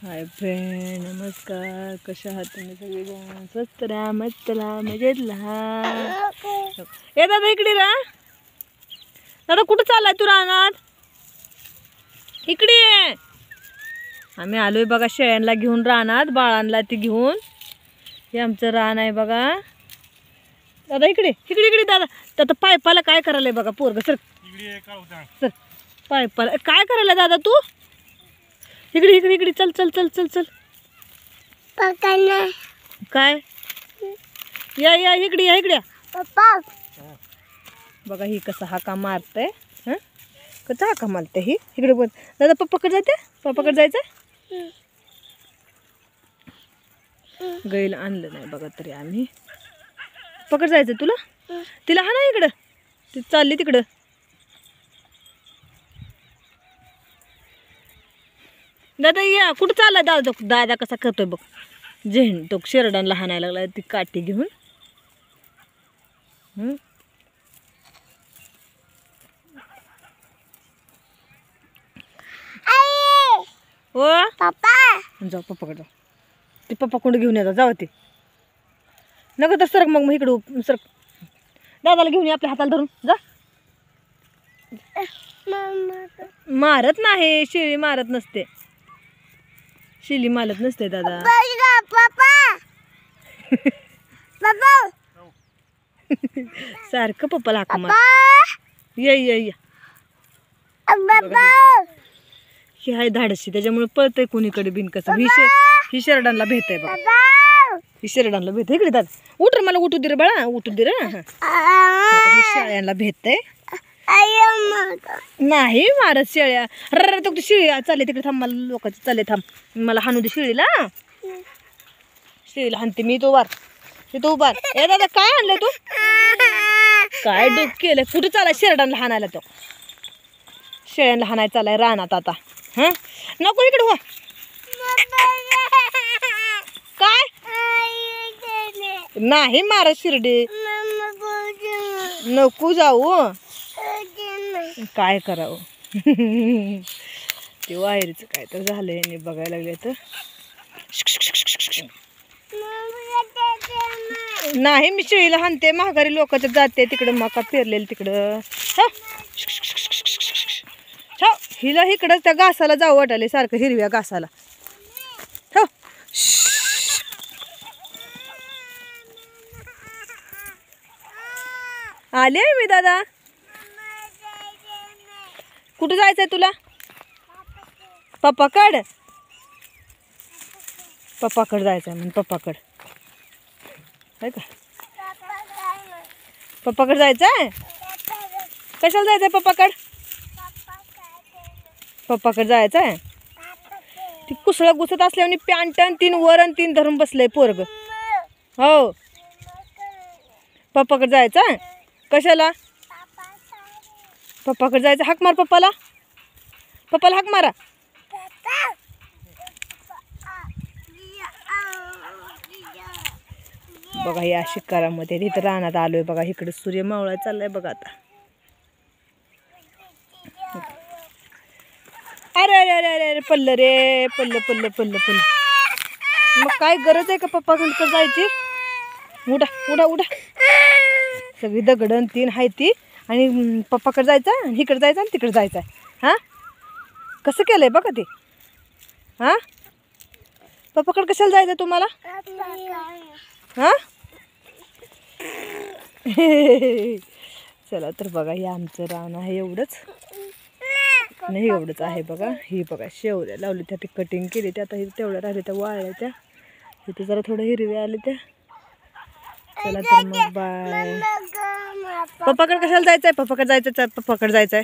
Hi friend, नमस्कार. कशा आहात तुम्ही सगळेजण? स्वस्त राहा, मस्त राहा, मजेत राहा. ए दादा इकडे राहा. दादा कुठं चाललाय तू रानात? इकडे ये. आम्ही आलोय बघा शेळ्यांना घेऊन रानात, बाळांना ती घेऊन. हे आमचं रान आहे बघा. दादा इकडे इकडे इकडे दादा. आता पायपाला काय करायला बघा पोरग. सर सर पायपाला काय करायला दादा तू? इकडे इकडे इकडे चल चल चल चल चल. काय या या इकडे या इकडे. बघा ही कसं हाका मारतंय. हं कसं हाका मारते ही. इकडे बोल दादा. पप्पाकडे जाते. पप्पाकडे जायचं. गैल आणलं नाही बघा तरी आम्ही. पकड जायचं तुला. तिला हा ना इकडं. ती चालली तिकडं. दादा या. कुठं चालला दादा? दादा कसा करतोय बघ. झेंड तो शेरडांना हाणायला लागला ती काठी घेऊन. ओ पप्पा जाऊ. पप्पाकडे जाऊ. ते पप्पा कोण घेऊन येतात. जाऊ ते नको तर सरक. मग इकडं सरक. दादाला घेऊन ये आपल्या हाताला धरून जा. मारत नाही. शिळी मारत नसते. शिली मारत नसते दादा. सारखं पप्पाला हाक मार. ये ये ये. ही आहे धाडशी, त्याच्यामुळे पळतंय कोणीकडे बिन कसं. ही शेरडांना भेटय बघ. ही शेरडांना भेट. इकडे दादा उठ रे. मला उठू दे रे बाळा. उठू दे रे. ही शेळ्यांना भेटतंय. नाही मारत शेळ्या. अरे तो शिळी चालले तिकडे. थांब मला लोकांचे चालले. थांब मला हाणू दे शिळीला. शिळीला हाणते मी. तो वार तो उभार. ए दादा काय आणलंय तू? काय डोक केलं? कुठं चालाय शेरडांना हाणायला? तो शेळ्यांना हाणायला चालाय रानात आता. हं नको इकडे हो. काय नाही मारत शिर्डी. नको जाऊ. काय करावं. ते वायरीचं काय तर झालंय. मी बघायला लागले तर नाही. मी शेळीला हाणते. महागारी लोकांच्या जाते तिकडं. मका पेरलेलं तिकडं. हिला इकडं त्या घासाला जाऊ वाटायला सारखं. हिरव्या घासाला. हो आले मी दादा. कुठं जायचंय तुला? पप्पाकड. पप्पाकड जायचंय म्हणून. पप्पाकड आहे का? पप्पाकड जायचंय. कशाला जायचंय पप्पाकड? पप्पाकडे जायचंय. ती कुसळ घुसत असल्याने पॅन्ट आणि तीन वर आणि तीन धरून बसलंय पोरग. हो पप्पाकडे जायचंय. कशाला? पप्पाकडे जायचं. हाक मार पप्पाला. पप्पाला हाक मारा. बघा या शिकारामध्ये तिथं रानात आलोय बघा. इकडे सूर्य मावळा चाललाय बघा आता. अरे अरे अरे अरे अरे पल्ल रे. पल्ल पल्ल पल्ल पल्ल. मग काय गरज आहे का पप्पा कडे जायची? उठा उठा उठा. सगळी दगडन तीन आहे ती. आणि पप्पाकडे जायचं आणि इकडे जायचं आणि तिकडे जायचं. हां कसं केलंय बघा ते. हां पप्पाकडे कशाला जायचं तुम्हाला? हां चला तर बघा हे आमचं रान आहे. एवढंच नाही एवढंच आहे बघा. ही बघा शेवऱ्या लावली त्या. ते कटिंग केली त्या. आता हे तेवढ्या राहिल्या त्या वाळल्या त्या. इथे जरा थोडं हिरव्या आले त्या. चला तर मग बाय. पप्पाकडे कशाला जायचंय? पप्पाकडे जायचं. पप्पाकडे जायचंय.